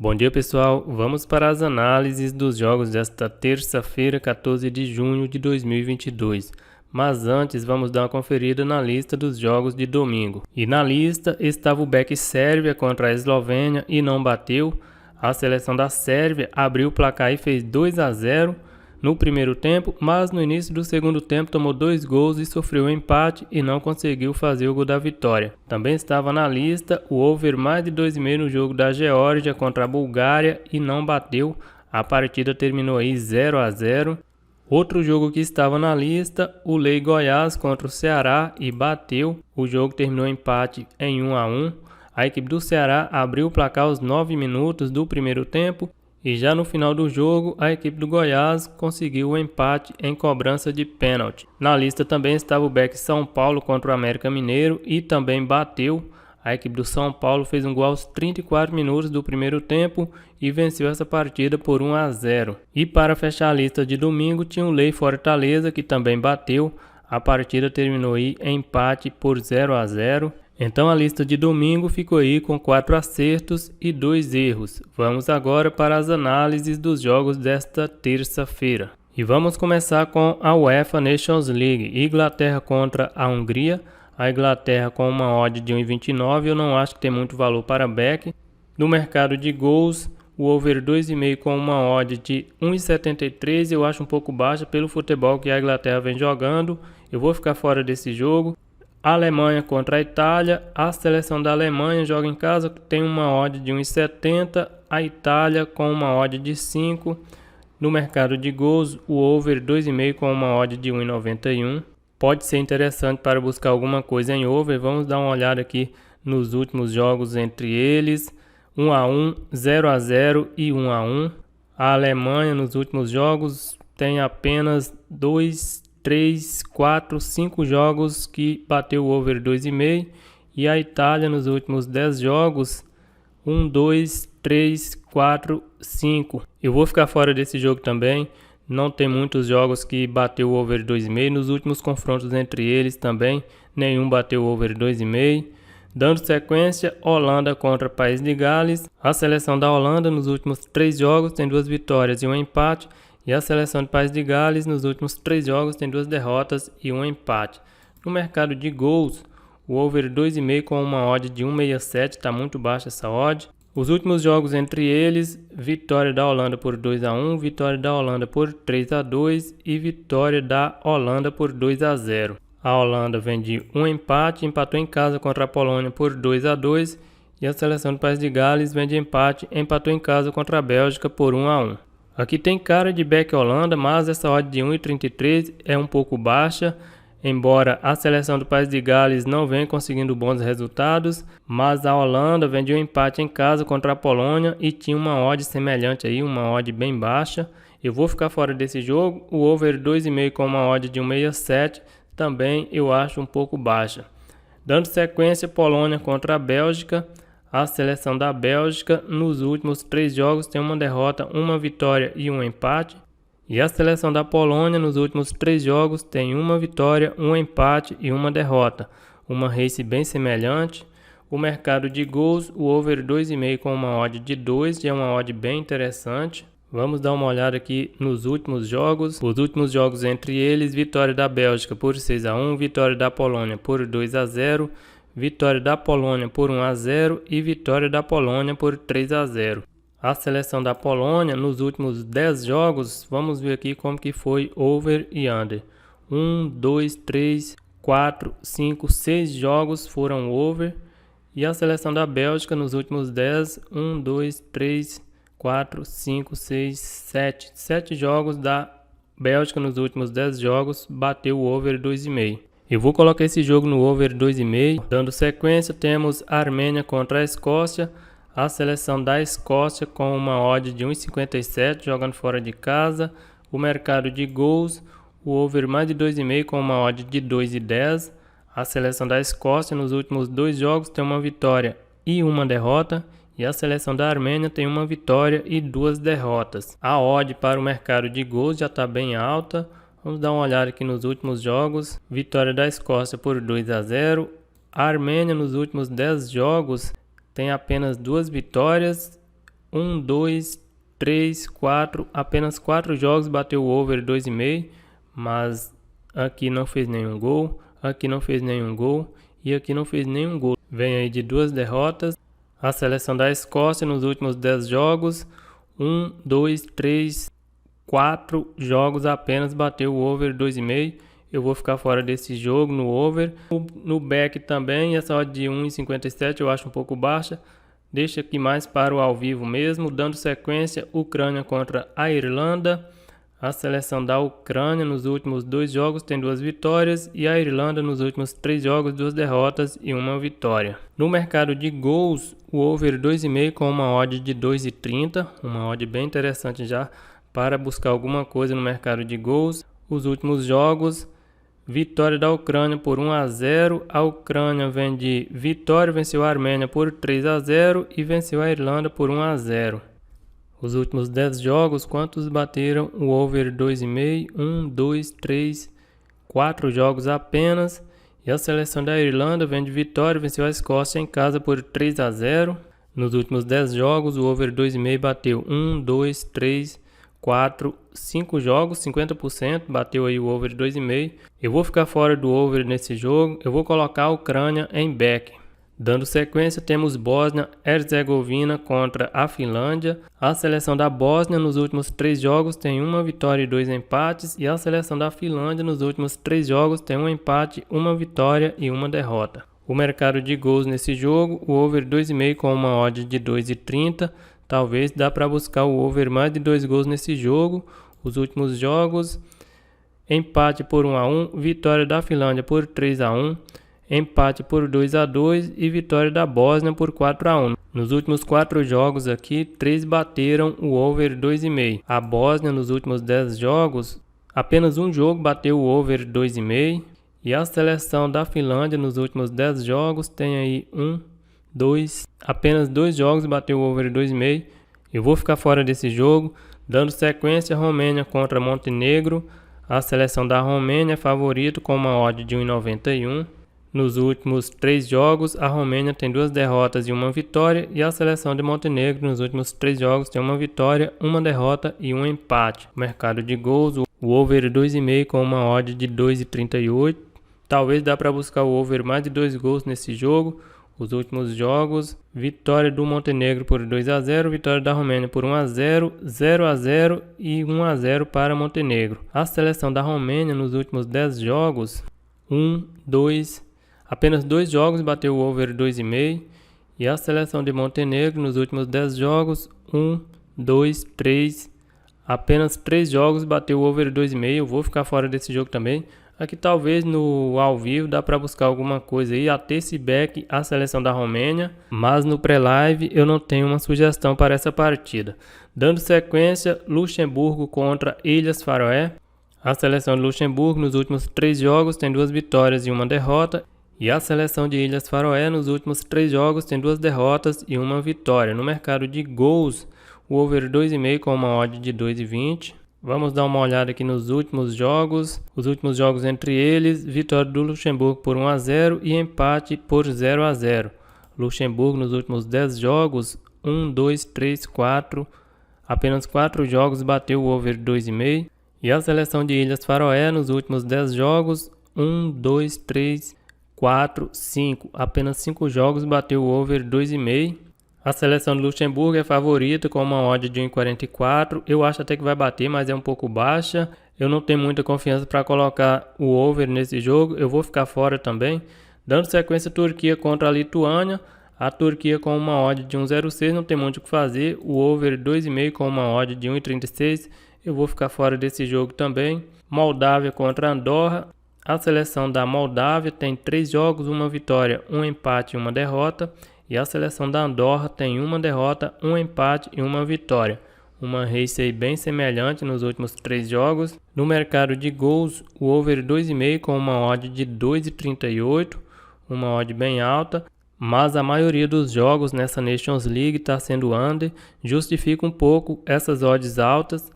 Bom dia pessoal, vamos para as análises dos jogos desta terça-feira, 14 de junho de 2022. Mas antes vamos dar uma conferida na lista dos jogos de domingo. E na lista estava o BEC Sérvia contra a Eslovênia e não bateu. A seleção da Sérvia abriu o placar e fez 2-0 no primeiro tempo, mas no início do segundo tempo tomou 2 gols e sofreu um empate e não conseguiu fazer o gol da vitória. Também estava na lista o over mais de 2,5 no jogo da Geórgia contra a Bulgária e não bateu. A partida terminou aí 0-0. Outro jogo que estava na lista, o Lei Goiás contra o Ceará e bateu. O jogo terminou empate em 1-1. A equipe do Ceará abriu o placar aos 9 minutos do primeiro tempo. E já no final do jogo, a equipe do Goiás conseguiu o empate em cobrança de pênalti. Na lista também estava o BEC São Paulo contra o América Mineiro e também bateu. A equipe do São Paulo fez um gol aos 34 minutos do primeiro tempo e venceu essa partida por 1-0. E para fechar a lista de domingo, tinha o Lei Fortaleza que também bateu. A partida terminou aí em empate por 0-0. Então a lista de domingo ficou aí com 4 acertos e 2 erros. Vamos agora para as análises dos jogos desta terça-feira. E vamos começar com a UEFA Nations League. Inglaterra contra a Hungria. A Inglaterra com uma odd de 1,29, eu não acho que tem muito valor para back. No mercado de gols, o over 2,5 com uma odd de 1,73 eu acho um pouco baixa pelo futebol que a Inglaterra vem jogando. Eu vou ficar fora desse jogo. A Alemanha contra a Itália, a seleção da Alemanha joga em casa, tem uma odd de 1,70, a Itália com uma odd de 5. No mercado de gols, o over 2,5 com uma odd de 1,91. Pode ser interessante para buscar alguma coisa em over, vamos dar uma olhada aqui nos últimos jogos entre eles. 1-1, 0-0 e 1-1. A Alemanha nos últimos jogos tem apenas 3, 4, 5 jogos que bateu o over 2,5 e a Itália nos últimos 10 jogos 1, 2, 3, 4, 5. Eu vou ficar fora desse jogo também, não tem muitos jogos que bateu o over 2,5, nos últimos confrontos entre eles também nenhum bateu o over 2,5. Dando sequência, Holanda contra País de Gales. A seleção da Holanda nos últimos 3 jogos tem 2 vitórias e um empate. E a seleção de País de Gales nos últimos 3 jogos tem 2 derrotas e um empate. No mercado de gols, o over 2,5 com uma odd de 1,67, está muito baixa essa odd. Os últimos jogos entre eles, vitória da Holanda por 2-1, vitória da Holanda por 3-2 e vitória da Holanda por 2-0. A Holanda vem de um empate, empatou em casa contra a Polônia por 2-2 e a seleção de País de Gales vem de empate, empatou em casa contra a Bélgica por 1-1. Aqui tem cara de back Holanda, mas essa odd de 1,33 é um pouco baixa, embora a seleção do País de Gales não venha conseguindo bons resultados, mas a Holanda vem de um empate em casa contra a Polônia e tinha uma odd semelhante aí, uma odd bem baixa. Eu vou ficar fora desse jogo, o over 2,5 com uma odd de 1,67 também eu acho um pouco baixa. Dando sequência, Polônia contra a Bélgica. A seleção da Bélgica nos últimos 3 jogos tem uma derrota, uma vitória e um empate. E a seleção da Polônia nos últimos 3 jogos tem uma vitória, um empate e uma derrota. Uma race bem semelhante. O mercado de gols, o over 2,5 com uma odd de 2, que é uma odd bem interessante. Vamos dar uma olhada aqui nos últimos jogos. Os últimos jogos entre eles, vitória da Bélgica por 6-1, vitória da Polônia por 2-0. Vitória da Polônia por 1-0 e vitória da Polônia por 3-0. A seleção da Polônia nos últimos 10 jogos, vamos ver aqui como que foi over e under. 1, 2, 3, 4, 5, 6 jogos foram over. E a seleção da Bélgica nos últimos 10, 1, 2, 3, 4, 5, 6, 7. 7 jogos da Bélgica nos últimos 10 jogos bateu o over 2,5. Eu vou colocar esse jogo no over 2,5. Dando sequência, temos a Armênia contra a Escócia. A seleção da Escócia com uma odd de 1,57, jogando fora de casa. O mercado de gols, o over mais de 2,5 com uma odd de 2,10. A seleção da Escócia nos últimos 2 jogos tem uma vitória e uma derrota. E a seleção da Armênia tem uma vitória e 2 derrotas. A odd para o mercado de gols já está bem alta. Vamos dar uma olhada aqui nos últimos jogos. Vitória da Escócia por 2-0. A Armênia nos últimos 10 jogos tem apenas 2 vitórias 1, 2, 3, 4, apenas 4 jogos bateu o over 2,5, mas aqui não fez nenhum gol, aqui não fez nenhum gol e aqui não fez nenhum gol. Vem aí de 2 derrotas. A seleção da Escócia nos últimos 10 jogos, 1, 2, 3, 4 jogos apenas bateu o over 2,5. Eu vou ficar fora desse jogo no over. No back também, essa odd de 1,57 eu acho um pouco baixa. Deixa aqui mais para o ao vivo mesmo. Dando sequência, Ucrânia contra a Irlanda. A seleção da Ucrânia nos últimos 2 jogos tem 2 vitórias e a Irlanda nos últimos 3 jogos 2 derrotas e 1 vitória. No mercado de gols, o over 2,5 com uma odd de 2,30, uma odd bem interessante já para buscar alguma coisa no mercado de gols. Os últimos jogos, vitória da Ucrânia por 1-0, a Ucrânia vem de vitória, venceu a Armênia por 3-0 e venceu a Irlanda por 1-0. Os últimos 10 jogos, quantos bateram o over 2,5? 1, 2, 3, 4 jogos apenas. E a seleção da Irlanda vem de vitória, venceu a Escócia em casa por 3-0. Nos últimos 10 jogos, o over 2,5 bateu 1, 2, 3, 4, 5 jogos, 50%, bateu aí o over 2,5. Eu vou ficar fora do over nesse jogo, eu vou colocar a Ucrânia em back. Dando sequência, temos Bósnia-Herzegovina contra a Finlândia. A seleção da Bósnia nos últimos 3 jogos tem 1 vitória e 2 empates. E a seleção da Finlândia nos últimos 3 jogos tem 1 empate, 1 vitória e 1 derrota. O mercado de gols nesse jogo, o over 2,5 com uma odd de 2,30. Talvez dá para buscar o over mais de 2 gols nesse jogo. Os últimos jogos, empate por 1-1, vitória da Finlândia por 3-1. Empate por 2-2 e vitória da Bósnia por 4-1. Nos últimos 4 jogos aqui, 3 bateram o over 2,5. A Bósnia nos últimos 10 jogos, apenas um jogo bateu o over 2,5. E a seleção da Finlândia nos últimos 10 jogos tem aí apenas 2 jogos bateu o over 2,5. Eu vou ficar fora desse jogo. Dando sequência, Romênia contra Montenegro. A seleção da Romênia é favorito com uma odd de 1,91. Nos últimos 3 jogos, a Romênia tem 2 derrotas e 1 vitória, e a seleção de Montenegro nos últimos 3 jogos tem 1 vitória, 1 derrota e 1 empate. Mercado de gols, o over 2,5 com uma odd de 2,38. Talvez dá para buscar o over mais de 2 gols nesse jogo. Os últimos jogos, vitória do Montenegro por 2-0, vitória da Romênia por 1-0, 0-0 e 1-0 para Montenegro. A seleção da Romênia nos últimos 10 jogos, apenas 2 jogos bateu o over 2,5. E a seleção de Montenegro nos últimos 10 jogos, 1, 2, 3. Apenas 3 jogos bateu o over 2,5. Eu vou ficar fora desse jogo também. Aqui talvez no ao vivo dá para buscar alguma coisa aí. Até esse back a seleção da Romênia. Mas no pré-live eu não tenho uma sugestão para essa partida. Dando sequência, Luxemburgo contra Ilhas Faroé. A seleção de Luxemburgo nos últimos 3 jogos tem 2 vitórias e 1 derrota. E a seleção de Ilhas Faroé nos últimos 3 jogos tem 2 derrotas e 1 vitória. No mercado de gols, o over 2,5 com uma odd de 2,20. Vamos dar uma olhada aqui nos últimos jogos. Os últimos jogos entre eles, vitória do Luxemburgo por 1-0 e empate por 0-0. Luxemburgo nos últimos 10 jogos, 1, 2, 3, 4. Apenas 4 jogos bateu o over 2,5. E a seleção de Ilhas Faroé nos últimos 10 jogos, 1, 2, 3, 4, 5. Apenas 5 jogos bateu o over 2,5. A seleção do Luxemburgo é favorita com uma odd de 1,44. Eu acho até que vai bater, mas é um pouco baixa. Eu não tenho muita confiança para colocar o over nesse jogo. Eu vou ficar fora também. Dando sequência, Turquia contra a Lituânia. A Turquia com uma odd de 1,06 não tem muito o que fazer. O over 2,5 com uma odd de 1,36. Eu vou ficar fora desse jogo também. Moldávia contra Andorra. A seleção da Moldávia tem 3 jogos, 1 vitória, 1 empate e 1 derrota. E a seleção da Andorra tem 1 derrota, 1 empate e 1 vitória. Uma race aí bem semelhante nos últimos 3 jogos. No mercado de gols, o over 2,5 com uma odd de 2,38. Uma odd bem alta. Mas a maioria dos jogos nessa Nations League está sendo under. Justifica um pouco essas odds altas.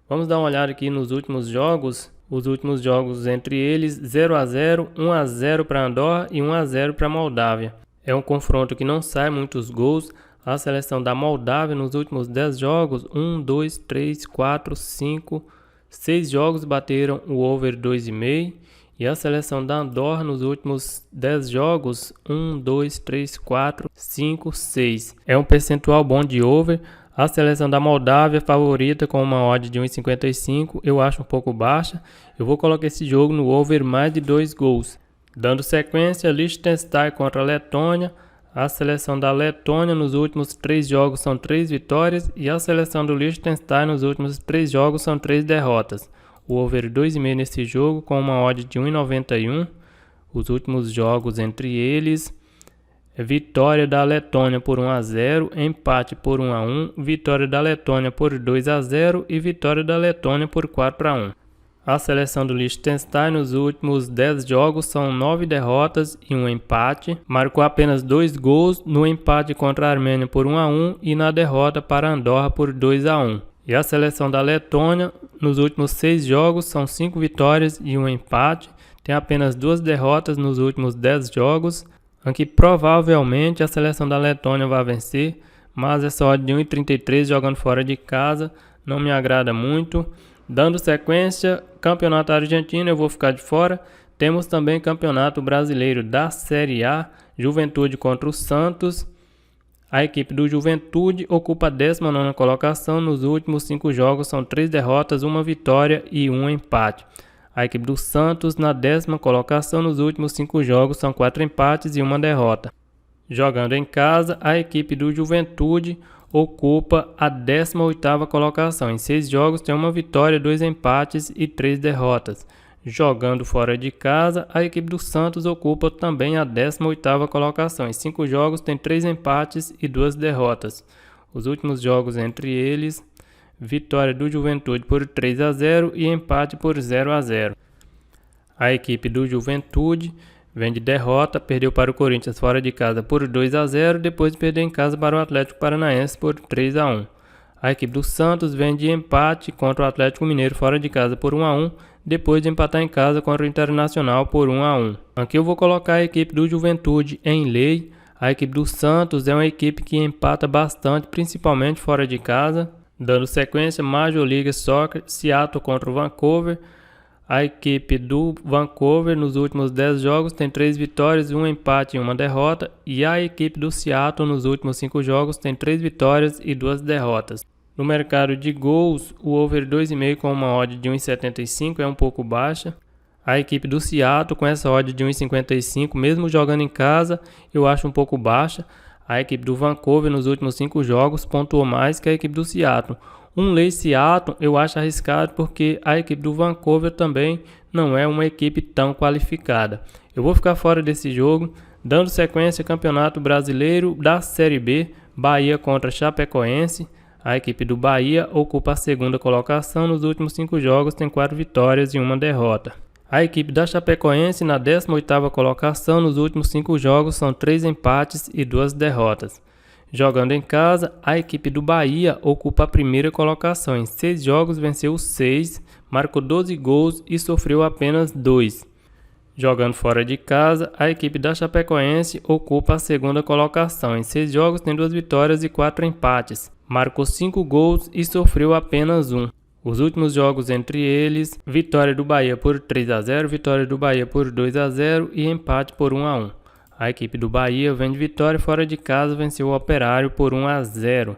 Vamos dar uma olhada aqui nos últimos jogos. Os últimos jogos entre eles, 0-0, 1-0 para Andorra e 1-0 para Moldávia. É um confronto que não sai muitos gols. A seleção da Moldávia nos últimos 10 jogos, 1, 2, 3, 4, 5, 6 jogos bateram o over 2,5. E a seleção da Andorra nos últimos 10 jogos, 1, 2, 3, 4, 5, 6. É um percentual bom de over. A seleção da Moldávia favorita com uma odd de 1,55, eu acho um pouco baixa. Eu vou colocar esse jogo no over mais de 2 gols. Dando sequência, Liechtenstein contra a Letônia. A seleção da Letônia nos últimos 3 jogos são 3 vitórias e a seleção do Liechtenstein nos últimos 3 jogos são 3 derrotas. O over 2,5 nesse jogo com uma odd de 1,91. Os últimos jogos entre eles: vitória da Letônia por 1-0, empate por 1-1, vitória da Letônia por 2-0 e vitória da Letônia por 4-1. A seleção do Liechtenstein nos últimos 10 jogos são 9 derrotas e 1 empate. Marcou apenas 2 gols no empate contra a Armênia por 1-1 e na derrota para a Andorra por 2-1. E a seleção da Letônia nos últimos 6 jogos são 5 vitórias e 1 empate. Tem apenas 2 derrotas nos últimos 10 jogos. Aqui provavelmente a seleção da Letônia vai vencer, mas essa odd de 1,33 jogando fora de casa não me agrada muito. Dando sequência, campeonato argentino eu vou ficar de fora. Temos também campeonato brasileiro da Série A, Juventude contra o Santos. A equipe do Juventude ocupa a 19ª colocação. Nos últimos 5 jogos são 3 derrotas, 1 vitória e 1 empate. A equipe do Santos na 10ª colocação. Nos últimos 5 jogos são 4 empates e 1 derrota. Jogando em casa, a equipe do Juventude ocupa a 18ª colocação. Em 6 jogos tem 1 vitória, 2 empates e 3 derrotas. Jogando fora de casa, a equipe do Santos ocupa também a 18ª colocação. Em 5 jogos tem 3 empates e 2 derrotas. Os últimos jogos entre eles: vitória do Juventude por 3-0 e empate por 0-0. A equipe do Juventude vem de derrota, perdeu para o Corinthians fora de casa por 2-0, depois de perder em casa para o Atlético Paranaense por 3-1. A equipe do Santos vem de empate contra o Atlético Mineiro fora de casa por 1-1, depois de empatar em casa contra o Internacional por 1-1. Aqui eu vou colocar a equipe do Juventude em lei. A equipe do Santos é uma equipe que empata bastante, principalmente fora de casa. Dando sequência, Major League Soccer, Seattle contra o Vancouver. A equipe do Vancouver nos últimos 10 jogos tem 3 vitórias, 1 empate e 1 derrota. E a equipe do Seattle nos últimos 5 jogos tem 3 vitórias e 2 derrotas. No mercado de gols, o over 2,5 com uma odd de 1,75 é um pouco baixa. A equipe do Seattle com essa odd de 1,55, mesmo jogando em casa, eu acho um pouco baixa. A equipe do Vancouver nos últimos 5 jogos pontuou mais que a equipe do Seattle. Um lei Seattle eu acho arriscado porque a equipe do Vancouver também não é uma equipe tão qualificada. Eu vou ficar fora desse jogo. Dando sequência, Campeonato Brasileiro da Série B, Bahia contra Chapecoense. A equipe do Bahia ocupa a 2ª colocação. Nos últimos 5 jogos tem 4 vitórias e 1 derrota. A equipe da Chapecoense na 18ª colocação. Nos últimos 5 jogos são 3 empates e 2 derrotas. Jogando em casa, a equipe do Bahia ocupa a 1ª colocação. Em 6 jogos venceu 6, marcou 12 gols e sofreu apenas 2. Jogando fora de casa, a equipe da Chapecoense ocupa a 2ª colocação. Em 6 jogos tem 2 vitórias e 4 empates. Marcou 5 gols e sofreu apenas 1. Os últimos jogos entre eles: vitória do Bahia por 3-0, vitória do Bahia por 2-0 e empate por 1-1. A equipe do Bahia vem de vitória fora de casa, venceu o Operário por 1-0.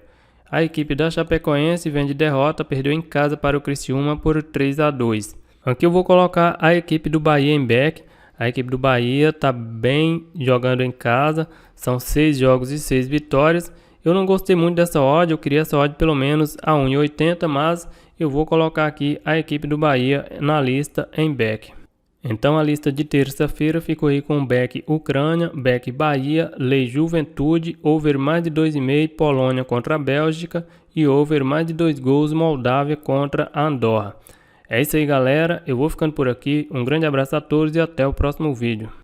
A equipe da Chapecoense vem de derrota, perdeu em casa para o Criciúma por 3-2. Aqui eu vou colocar a equipe do Bahia em back. A equipe do Bahia está bem jogando em casa, são 6 jogos e 6 vitórias. Eu não gostei muito dessa odd, eu queria essa odd pelo menos a 1,80, mas eu vou colocar aqui a equipe do Bahia na lista em back. Então a lista de terça-feira ficou aí com back Ucrânia, back Bahia, lei Juventude, over mais de 2,5 Polônia contra a Bélgica e over mais de 2 gols Moldávia contra a Andorra. É isso aí, galera, eu vou ficando por aqui, um grande abraço a todos e até o próximo vídeo.